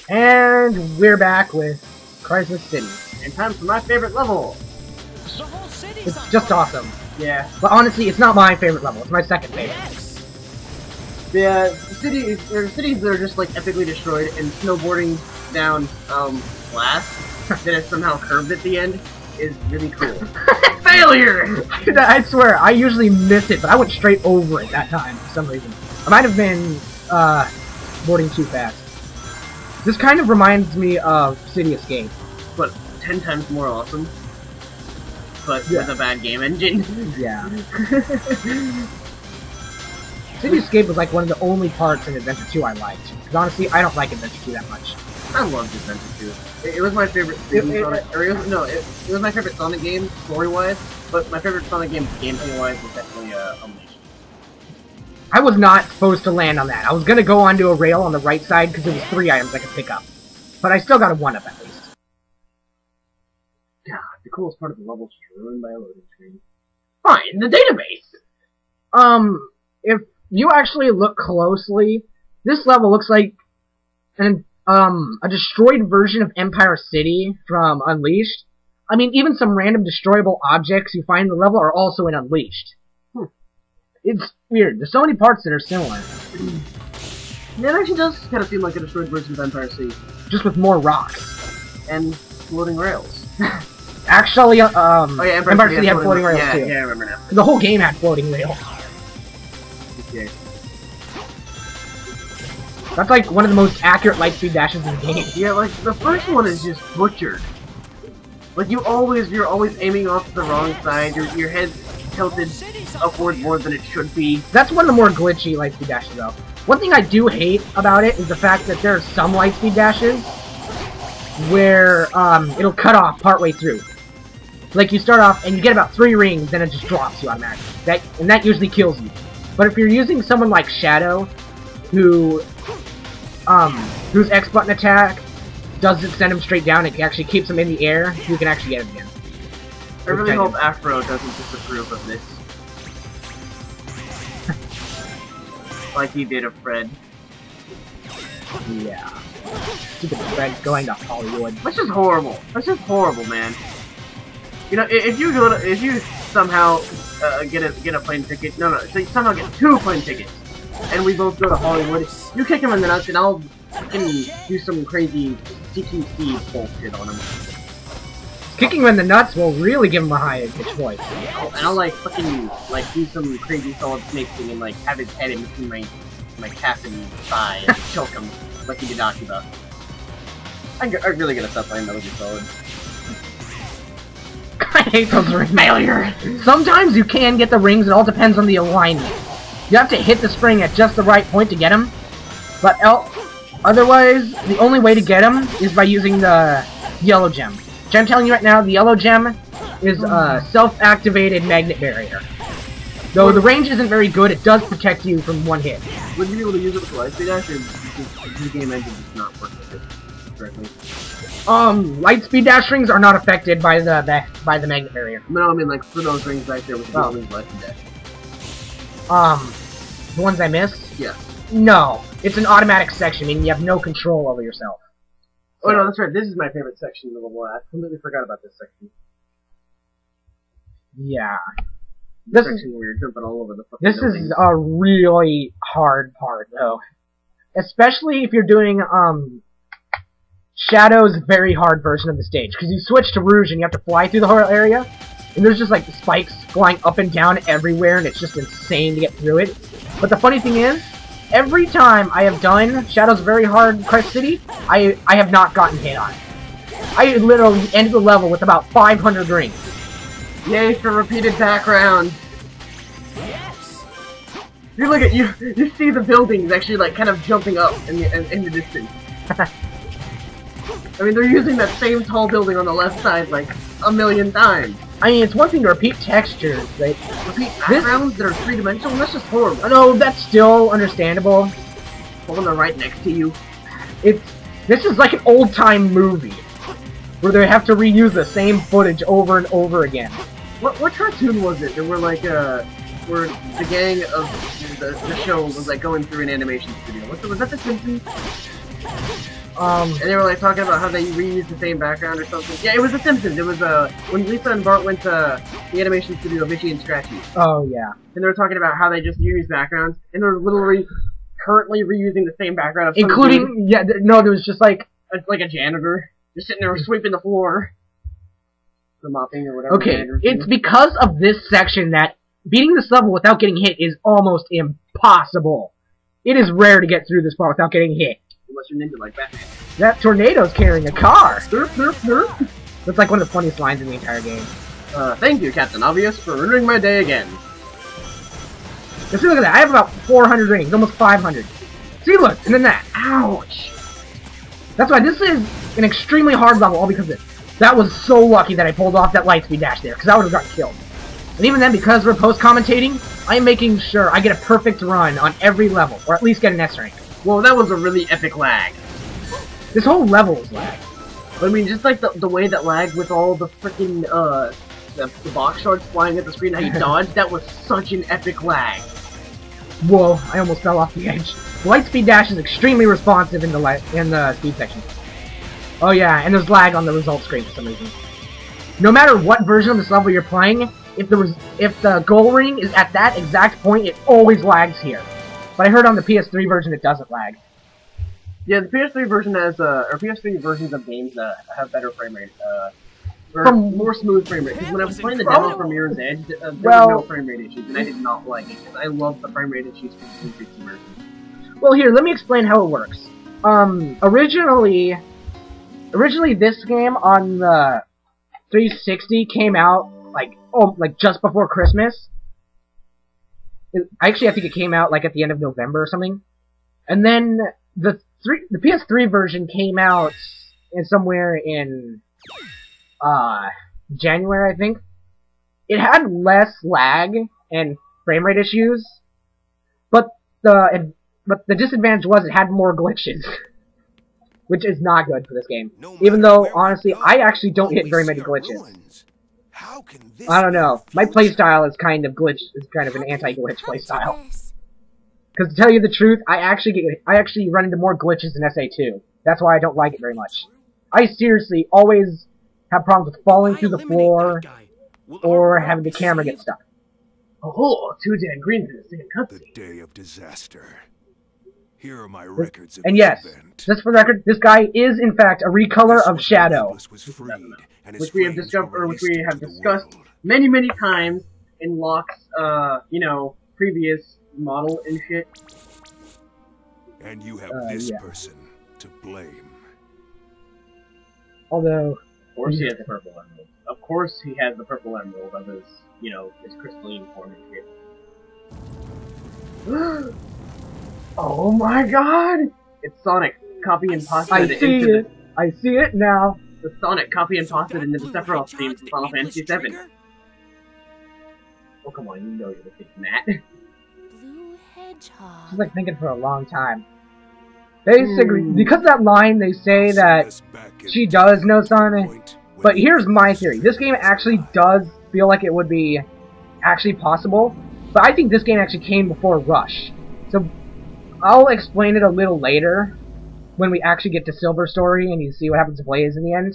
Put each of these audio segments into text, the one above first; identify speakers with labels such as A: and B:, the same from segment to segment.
A: And we're back with Crisis City.
B: And time for my favorite level.
C: The whole city's
A: It's just awesome.
B: Yeah.
A: But honestly, it's not my favorite level. It's my second favorite.
B: The cities that are just like epically destroyed and snowboarding down glass that is somehow curved at the end is really cool.
A: Failure! I swear, I usually miss it, but I went straight over it that time for some reason. I might have been boarding too fast. This kind of reminds me of City Escape.
B: But 10 times more awesome. But
A: Yeah.
B: with a bad game engine.
A: Yeah. City Escape was like one of the only parts in Adventure 2 I liked. Because honestly, I don't like Adventure 2 that much.
B: I loved Adventure 2. It was my favorite it was my favorite Sonic game, story-wise, but my favorite Sonic game, gameplay-wise, was definitely Unleashed.
A: I was not supposed to land on that. I was going to go onto a rail on the right side because there was 3 items I could pick up. But I still got a 1-up at least.
B: God, the coolest part of the level is ruined by a loading screen. Fine, the database!
A: If you actually look closely, this level looks like a destroyed version of Empire City from Unleashed. I mean, even some random destroyable objects you find in the level are also in Unleashed. It's weird. There's so many parts that are similar.
B: It actually does kind of seem like a destroyed version of Empire City.
A: Just with more rocks.
B: And floating rails.
A: Actually,
B: oh yeah,
A: Empire City had floating rails too.
B: Yeah, I remember now.
A: The whole game had floating rails.
B: Okay.
A: That's like one of the most accurate lightspeed dashes in the game.
B: Yeah, like, the first one is just butchered. Like, you're always aiming off the wrong side, your head's tilted upward more than it should be.
A: That's one of the more glitchy lightspeed dashes, though. One thing I do hate about it is the fact that there are some lightspeed dashes where it'll cut off partway through. Like, you start off and you get about 3 rings, then it just drops you automatically. That usually kills you. But if you're using someone like Shadow, whose X button attack doesn't send him straight down, it actually keeps him in the air, you can actually get him again.
B: I really hope Afro doesn't disapprove of this. Like he did of Fred.
A: Yeah. Stupid Fred going to Hollywood.
B: That's just horrible. That's just horrible, man. You know, if you somehow get a plane ticket, so you somehow get 2 plane tickets, and we both go to Hollywood, you kick him in the nuts, and I'll fucking do some crazy CQC bullshit on him.
A: Kicking him in the nuts will really give him a high pitch voice.
B: And I'll like fucking like do some crazy Solid Snake thing and like have his head in between my calf and thigh and choke him like he did Akiba. I'm really gonna stop playing Metal Gear Solid.
A: I hate those rings. Failure! Sometimes you can get the rings, it all depends on the alignment. You have to hit the spring at just the right point to get them, but otherwise, the only way to get them is by using the yellow gem. Which I'm telling you right now, the yellow gem is a self-activated magnet barrier. Though the range isn't very good, it does protect you from 1 hit.
B: Would you be able to use it with Lightspeed Dash, or does the game engine just not work with it correctly?
A: Lightspeed dash rings are not affected by the magnet barrier.
B: No, I mean like for those rings right there with the Lightspeed Dash.
A: The ones I missed?
B: Yeah.
A: No. It's an automatic section, meaning you have no control over yourself.
B: Oh no, that's right. This is my favorite section of the level. I completely forgot about this section.
A: Yeah.
B: This section where you're jumping all over the fucking
A: This is a really hard part, though. Especially if you're doing, Shadow's very hard version of the stage. Because you switch to Rouge and you have to fly through the whole area. And there's just, like, spikes flying up and down everywhere, and it's just insane to get through it. But the funny thing is, every time I have done Shadow's very hard Crisis City, I have not gotten hit on it. I literally ended the level with about 500 rings.
B: Yay for repeated background. You look at you see the buildings actually like kind of jumping up in the distance. I mean, they're using that same tall building on the left side like a million times.
A: I mean, it's one thing to repeat textures, but
B: repeat backgrounds that are 3-dimensional. That's just horrible.
A: I know that's still understandable.
B: When they're right next to you.
A: This is like an old-time movie where they have to reuse the same footage over and over again.
B: What cartoon was it? There were like where the gang of the show was like going through an animation studio. Was that The Simpsons? And they were like talking about how they reused the same background or something. Yeah, it was The Simpsons. It was when Lisa and Bart went to the animation studio of Itchy and Scratchy.
A: Oh yeah.
B: And they were talking about how they just use backgrounds, and they're literally currently reusing the same background of some
A: Including,
B: dude,
A: yeah, no, there was just like...
B: like a janitor, just sitting there sweeping the floor. The mopping or whatever.
A: Okay, it's because of this section that beating this level without getting hit is almost impossible. It is rare to get through this part without getting hit.
B: Unless you're ninja like Batman.
A: That tornado's carrying a car!
B: Derp, derp, derp.
A: That's like one of the funniest lines in the entire game.
B: Thank you, Captain Obvious, for ruining my day again.
A: Just look at that, I have about 400 rings, almost 500. See, look, and then that. Ouch! That's why this is an extremely hard level, all because of this. That was so lucky that I pulled off that lightspeed dash there, because I would have gotten killed. And even then, because we're post-commentating, I'm making sure I get a perfect run on every level, or at least get an S rank.
B: Well, that was a really epic lag.
A: This whole level is lag.
B: I mean, just like the way that lagged with all the freaking, the box shards flying at the screen, how you dodged, that was such an epic lag.
A: Whoa, I almost fell off the edge. Lightspeed dash is extremely responsive in the speed section. Oh yeah, and there's lag on the result screen for some reason. No matter what version of this level you're playing, if the goal ring is at that exact point, it always lags here. But I heard on the PS3 version it doesn't lag.
B: Yeah, the PS3 version has, or PS3 versions of games have better frame rate, or more smooth frame rate. Because when I was playing the demo for Mirror's Edge, there were no frame rate issues, and I did not like it, because I love the frame rate issues for the 360 version.
A: Well, here, let me explain how it works. Originally this game on the 360 came out like just before Christmas. Actually, I think it came out like at the end of November or something. And then the PS3 version came out somewhere in January, I think. It had less lag and frame rate issues, but the disadvantage was it had more glitches. Which is not good for this game. Even though, honestly, I actually don't hit very many glitches. I don't know. My playstyle is kind of an anti-glitch playstyle. Because to tell you the truth, I actually run into more glitches in SA2. That's why I don't like it very much. I seriously always have problems with falling through the floor or having the camera get stuck.
B: Oh, 2 dead greens in the same cutscene.
C: The day of disaster. Here are my records of
A: and yes,
C: event.
A: just for the record, this guy is in fact a recolor of Shadow,
B: which we have discussed many, many times in Locke's, previous model and shit.
C: And you have this person to blame.
A: Although,
B: of course he has the purple emerald. Of course he has the purple emerald of his, his crystalline form and shit. Oh my god! It's Sonic copy and pasted
A: I see it now.
B: The Sonic copy and pasted into the Sephiroth theme from Final Fantasy VII. Oh come on, you know you're thinking that.
D: Blue Hedgehog.
A: She's like thinking for a long time. Basically, because of that line, they say that she does know Sonic. But here's my theory: this game actually does feel like it would be actually possible. But I think this game actually came before Rush. So I'll explain it a little later, when we actually get to Silver Story and you see what happens to Blaze in the end.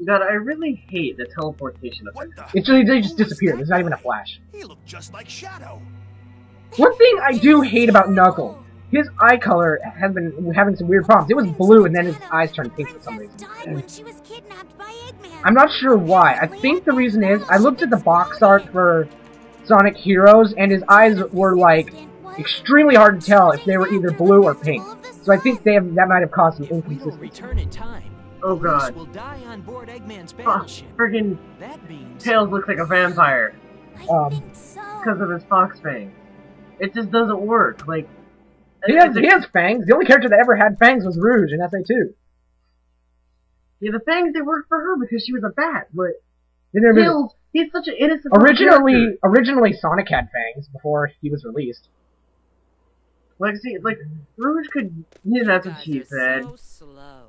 B: God, I really hate the teleportation effect.
A: They just disappear. There's not even a flash.
C: He looked just like Shadow.
A: One thing I do hate about Knuckles, his eye color has been having some weird problems. It was blue and then his eyes turned pink for some reason. I'm not sure why. I think the reason is, I looked at the box art for Sonic Heroes and his eyes were like extremely hard to tell if they were either blue or pink. So I think that might have caused some inconsistency.
E: Return in time.
B: Oh god.
E: Will die on board Eggman's
B: Oh,
E: battleship.
B: friggin'
E: That means
B: Tails looks like a vampire
D: So.
B: because of his fox fang. It just doesn't work. Like
A: He has fangs. The only character that ever had fangs was Rouge in SA2.
B: yeah, the fangs they worked for her because she was a bat, but
A: Tails,
B: Tails, he's such an innocent little character.
A: originally Sonic had fangs before he was released.
B: Like, see, like, Rouge could, yeah, that's what she said.
E: so slow.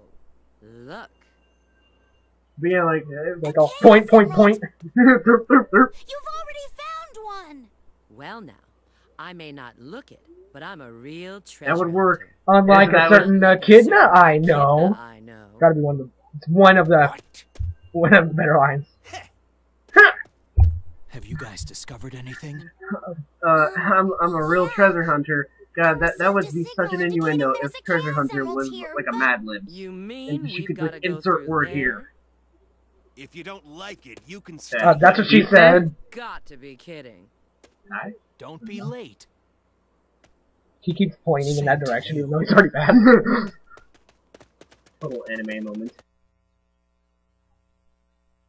E: Look.
B: But yeah, like
A: Like a point.
D: You've already found one.
E: Well now, I may not look it, but I'm a real treasure.
B: That would work.
A: Unlike
B: Isn't
A: a
B: that
A: certain Echidna, I know.
E: I know.
A: Gotta be one of the. It's one of the
C: What?
A: better lines.
E: Have you guys discovered anything?
B: I'm a real treasure hunter. God, that would be such an innuendo if treasure hunter was like a Mad Lib.
E: You mean
B: And she
E: we've
B: could
E: got to
B: just
E: go
B: insert
E: through
B: word
E: there?
B: here.
C: If you don't like it, you can
A: That's what she said.
E: Got to be kidding.
C: Don't be late.
A: He keeps pointing in that direction, even though he's already bad.
B: Little anime moment.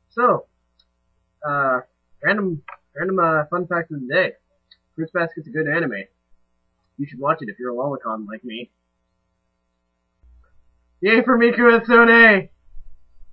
B: So, random fun fact of the day. Fruits Basket's a good anime. You should watch it if you're a lolicon like me. Yay for Miku and Sone!